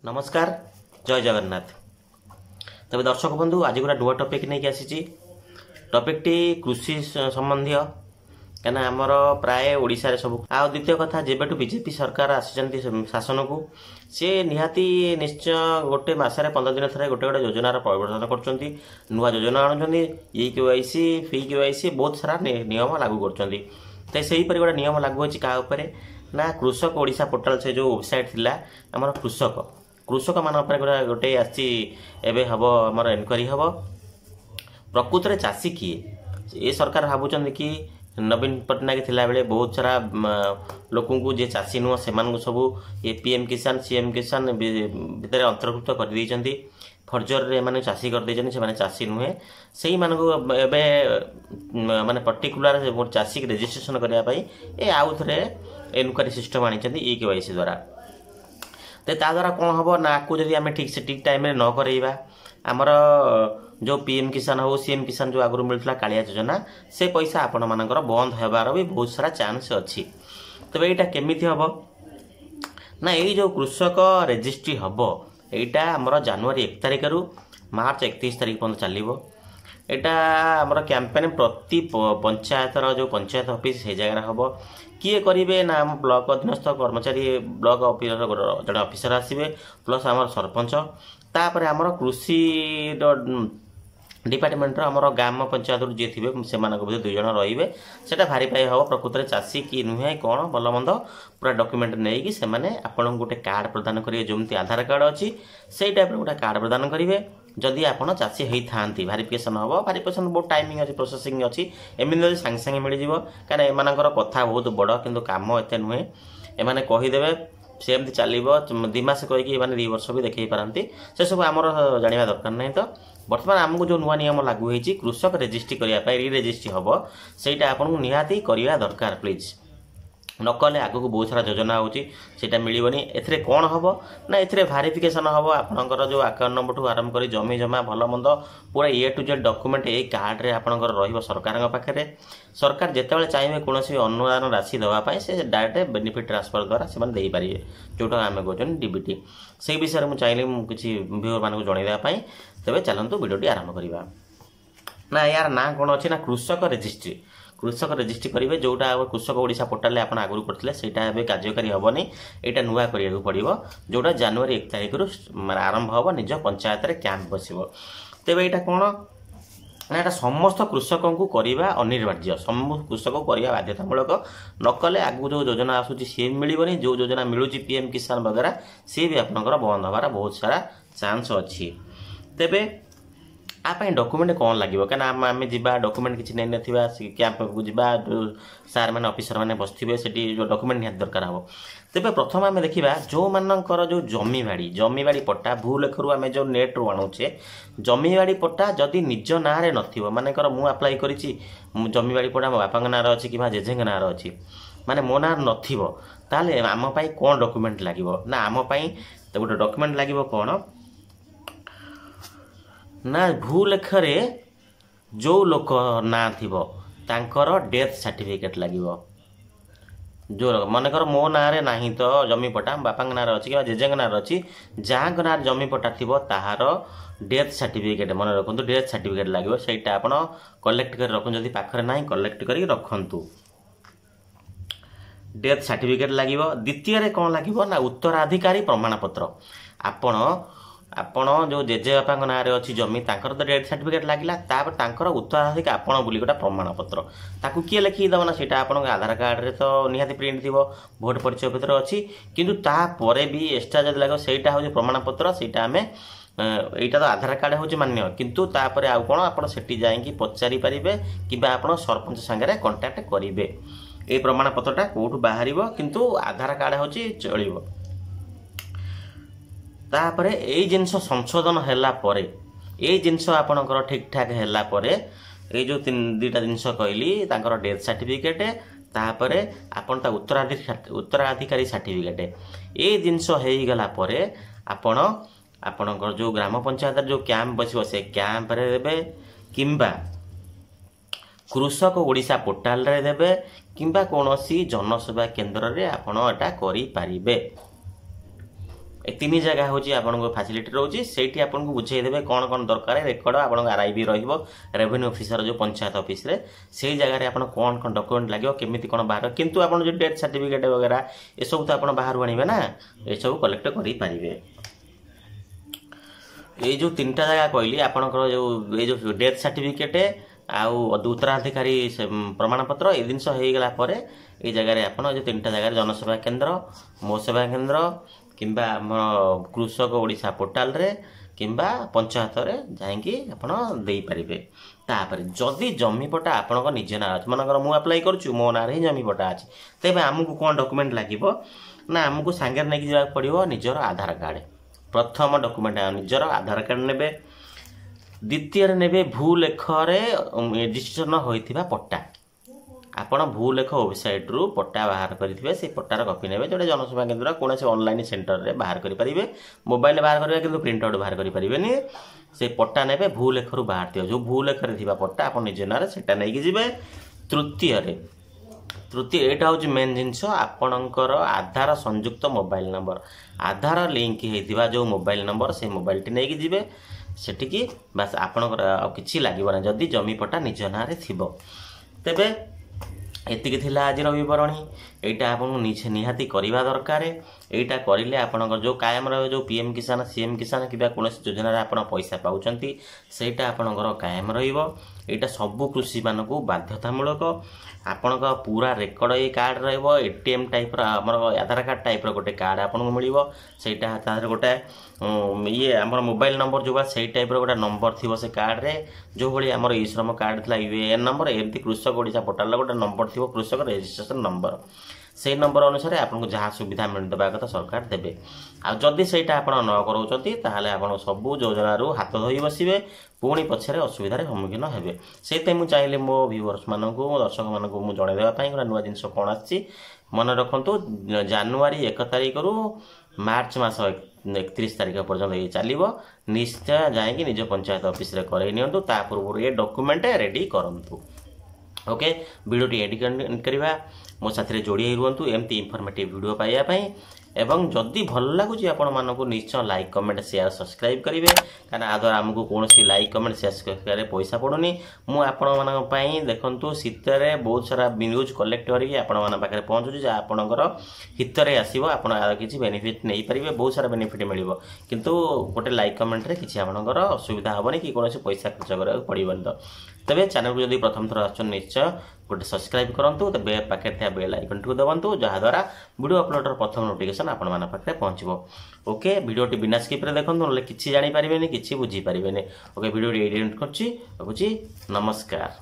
नमस्कार जय जगन्नाथ। तबे दर्शक बंधु आज गोटे नुआ टपिक नहीं आसी टपिक टी कृषि संबंधी क्या आमर प्राय ओडिशा सब आ द्वितीय कथा जेबेठू बीजेपी सरकार आसी शासन को सी निहाती निश्चय गोटे मसरे 15 दिन थे गोटे गोटे योजनार परिवर्तन कर नुआ योजना आणुंट ई केवाईसी फी केवाईसी बहुत सारा नियम लागू कर गोटे नियम लागू होती क्या ना कृषक ओडिशा पोर्टाल से जो वेबसाइट थिला आमर कृषक मान गोटे आसी एवं हम आमर इनक्वारी हम प्रकृत में चाषी किए ये सरकार भावुं कि नवीन पट्टनायक थिला बेले बहुत सारा लोक जे चाषी नुह से सब ये पीएम किसान सीएम किसान भितर अंतर्भुक्त कर फर्जर रे चाषी कर से चाषी नुहे से माने पर्टिकुलर चाषी की रेजिस्ट्रेशन करने आउ थे इनक्वारी सिस्टम आनी ई केवाईसी द्वारा तो द्वारा कौन हम ना आपको जब आम ठीक से ठीक टाइम न करवा आमर जो पीएम किसान हो सीएम किसान जो आगुरी मिलता कालिया योजना से पैसा आपण मानकर बंद होबार भी बहुत सारा चांस अच्छी। तबे यहाँ केमी हम ना ये जो कृषक रेजिस्ट्री हम यहाँ आमर जनवरी 1 तारिख रु मार्च 31 तारिख पर्यटन चलो यहाँ आमर कैंपेन प्रति पंचायतर जो पंचायत ऑफिस से जगह हम किए करेंगे ना आम ब्लॉक अधीनस्थ कर्मचारी ब्लॉक जड़े ऑफिसर आसवे प्लस आमर सरपंच तापर आमर कृषि डिपार्टमेंट आमर ग्राम पंचायत जी थे से 2 जन रे से भारीफाई हम प्रकृत में चाषी कि नुहे कौन भल मंद पूरा डॉक्यूमेंट नहीं से आपन गोटे कार्ड प्रदान करेंगे जमी आधार कार्ड अच्छी से टाइप गोटे कार्ड प्रदान करेंगे जदि आप चाषी होती भेरिफिकेसन हम भेरिफिकेसन बहुत टाइमिंग अच्छी प्रोसेसिंग अच्छी एमती सागे सागे मिल कहीं एम कथा बहुत बड़ कि काम एत नुहे एम कहीदेवे सेमती चलो 2 मास कहीकि 2 वर्ष भी देखी पारती से सब आमर जाना दरकार नहीं। तो बर्तमान आमको जो नुआ नियम लागू होती कृषक रेजिस्ट्री करने रि रेजिस्ट्री हम सहीटा आपको निहाती करवा दरकार प्लीज नकले आगू बहुत सारा योजना होटा मिलनी ए कौन हम ना ए भेरिफिकेसन हम आपंकर जो अकाउंट नंबर ठूँ आरंभ कर जमी जमा भल मंद पूरा ए टू जेड डॉक्यूमेंट यही कार्ड आपंकर सरकार पाखे सरकार जिते चाहिए कौन अनुदान राशि देवाई से डायरेक्ट बेनिफिट ट्रांसफर द्वारा से देपारे जोटा आम कहते डीबीटी से विषय में चाहिए किसी व्यूअर मान जनवाई तेज चलतु भिडियोटी आरंभ करवा ना यार ना कौन अच्छी ना कृषक रेजिस्ट्री करेंगे जोटा कृषक ओडिशा पोर्टाल आप आगुरी करते हैं कार्यकारी हेनी यहाँ नुआ करा पड़ो जोटा जनवरी 1 तारिख रु आरंभ हम निज पंचायत में कैंप बस तेज यहाँ कौन ना यहाँ समस्त कृषक को करवा अनिवार्य समस्त कृषक को करवा बाध्यतामूलक नकले आगू जो योजना आसूँ सी मिलनी जो योजना मिलूँ पीएम किसान वगैरह सी भी आपंकर बंद हबार बहुत सारा चांस अच्छी। तेबे आपाई डॉक्यूमेंट कौन लगे क्या आम जा डॉक्यूमेंट किसी नहीं ना कैंप को जा सार मैंने ऑफिसर मैंने बसवे से जो डॉक्यूमेंट निहाती दरकार हम तेज प्रथम आम देखा जो मानकर जो जमीबाड़ी पट्टा भूल लेखर आम जो नेट रू आणुचे जमीबाड़ी पट्टा जदि निज ना नथिबो मानेकर मु अप्लाई करिछि जमीबाड़ी पट्टा मो बापा ना अच्छी कि जेजे ना अच्छी माने मो ना नथिबो ताले आम पाई कौन डॉक्यूमेंट लगे ना आम पाई तो गोटे डॉक्यूमेंट लगे कौन ना भू लेखरे जो लोक ना थी डेथ सर्टिफिकेट लगे जो मनकर मो ना ना तो जमी पट्टा बापा ना अच्छी कि जेजे ना अच्छी जहाँ ना जमी पट्टा थी ताहार डेथ सर्टिफिकेट मन रखु डेथ सर्टिफिकेट लगे से कलेक्ट कर रखु जदि पाखरे ना कलेक्ट कर रखु डेथ सर्टिफिकेट लगे। द्वितीय कौन लगे ना उत्तराधिकारी प्रमाणपत्र आपण जो जेजे बापा ना अच्छी जमी तो डेथ सर्टिफिकेट लगे तापर उत्तराधिकारी आपण बोली गोटा प्रमाणपत्र ताकू किए लिखिदेव ना सीटा आप आधार कार्ड रे तो निहाती प्रिंट थी भोट परिचय पत्र अच्छी किंतु तापर भी एक्सट्रा जब लगे सहीटा हूँ प्रमाणपत्र सहीटा आम यहाँ तो आधार कार्ड हूँ मान्य किंतु तापर आउ कौन आप जाकि पचारि पारे कि सरपंच सांगे कंटाक्ट करेंगे ये प्रमाणपत्रटा कौटू बाहर किंतु आधार कार्ड हूँ चलो तापर यही जिनस संशोधन है ये जिनस आपणकर ठीक ठाक है ये जो 2टा जिनस कहली डेथ सर्टिफिकेट तापर आपन उत्तराधिकारी सर्टिफिकेट ये जिनस हो गला आपण आपणकर जो ग्राम पंचायत जो कैंप बस से कैंप रे देबे किंबा कृषक ओडिशा पोर्टाल रे देबे किंबा कोनोसी जनसेवा केंद्र रे आपण एटा करि पारिबे। तीन जगह हूँ आपको फैसिलिटी रोचे से आपको बुझेदेवे कौन कौन दरकार रेकर्ड आप RIB रेवेन्यू ऑफिसर जो पंचायत ऑफिस से जगह आप कौन कौन डॉक्यूमेंट लगे केमी कौन बाहर किंतु आप जो डेथ सर्टिफिकेट वगैरह ये सब तो आप बाहर आने ना ये सब कलेक्ट करें। ये जो तीन जगह कहली आपंकर जो ये जो डेथ सर्टिफिकेट आउ उत्तराधिकारी प्रमाणपत्र ये जिनस हो गला ये जगह आप जो तीन जगह जनसेवा केन्द्र मो सेवा केन्द्र किंबा कृषक ओडिशा पोर्टाल रे किंबा पंचायत रे जाइंकी आपण देई परिबे। तापर जदि जमी पट्टा आपन निज ना अछि मनकर मु अप्लाई करछु मो ना रे जमी पट्टा अछि तेबे हमकु कोन डॉक्यूमेंट लागिवो ना हमकु सांगे नै कि जा पड़िवो निजर आधार कार्ड प्रथम डॉक्यूमेंट निजर आधार कार्ड नेबे द्वितीय रे नेबे भू लेखरे रजिस्ट्रेशन होइथिबा पट्टा आपण भू लेख वेबसाइट रु पट्टा बाहर करिथिबे से पट्टार कॉपी नेबे जोडे जनसेवा केन्द्र कोन से ऑनलाइन सेंटर रे बाहर करि परिबे मोबाइल बाहर करिबे किंतु प्रिंट आउट बाहर करि परिबेनी से पट्टा नेबे भू लेख रु बाहर दियो जो भू लेख रे थिबा पट्टा आपण निज नारे सेटा नै कि जिवे। तृतीय एटा होची मेन जिंस आपणकर आधार संयुक्त मोबाइल नंबर आधार लिंक हेतिबा जो मोबाइल नंबर से मोबाइल टी नै कि जिवे सेठी कि बस आपणकर किछि लागिबो ना जदी जमी पट्टा निज नारे थिबो। तेबे एतिक थिला आज विवरणी एटा आपन निहाती करवा दरकार एटा करिले आपनकर जो कायम रहे जो PM किसान CM किसान किबा कोनोसी योजना रे आपन पैसा पाउचंती सेटा आपनकर कायम रहिबो। एटा सब कृषि मानकू बाध्यतामूलक आपनका पूरा रेकर्ड ए कार्ड रहइबो ATM टाइप रा हमर आधार कार्ड टाइप रा गोटे कार्ड आपनको मिलिबो सेटा तार गोटे ये हमर मोबाइल नंबर जो बा सेई टाइप रा गोटे नंबर थिबो से कार्ड रे जो भली हमर ई श्रम कार्ड थला UAN नंबर एमती कृषक ओडिसा पोर्टल ला गोटे नंबर थिबो कृषक रजिस्ट्रेशन नंबर से नंबर अनुसार आपको जहाँ सुविधा मिल देवा कथा सरकार देवे आ जदि सेटा आपण न कराउचंती ताहाले आपण सब योजना रु हाथ धोई बसिबे पुणी पछरे असुविधा रे सम्मुखीन हेबे। सेते मु चाहिले मो व्यूअर्स मानकू दर्शक मानकू मु जणे देवा पई नुआ जिंस कोन आछि मन रखंतु जनवरी 1 तारिख रु मार्च मास 31 तारिख पर्यंत ये चलिबो निश्चय जाएंगे निज पंचायत ऑफिस रे करे नियंतु ता पूर्व ये डॉक्यूमेंट रेडी करंतु। ओके वीडियो टी एडिट करवा मो साथी जोड़ी रुहतु एमती इनफॉर्मेटिव वीडियो पाइबा पई एवं जदि भल लागुची आपण मानकू निश्चय लाइक कमेंट शेयर सब्सक्राइब करिवे कारण आ द्वारा हमकू कोनोसी लाइक कमेंट शेयर करे पैसा पडुनी मु आपण मानक पई देखंतु सितरे बहुत सारा न्यूज कलेक्ट करी आपण मान पाखरे पहुंचुची जे आपणकर हितरे आसीबो आपण आ किछि बेनिफिट नै परिबे बहुत सारा बेनिफिट मिलिबो किंतु गोटे लाइक कमेंट रे किछि आपणकर असुविधा होबनी कि कोनोसी पैसा खर्च करा पड़िबन। तो तबे चैनल को जदि प्रथम थर आछन निश्चय गोटे सब्सक्राइब करंतु तबे पाखे था बेल आइकन को दबंतु जहा द्वारा वीडियो अपलोड प्रथम नोटिफिकेशन आपण माने पाखे पहुंचबो। ओके वीडियो टी बिना स्किप रे देखंतु नले किछि जानि परिबेनी किछि बुझी परिबेनी। ओके वीडियो टी एडिट करछि नमस्कार।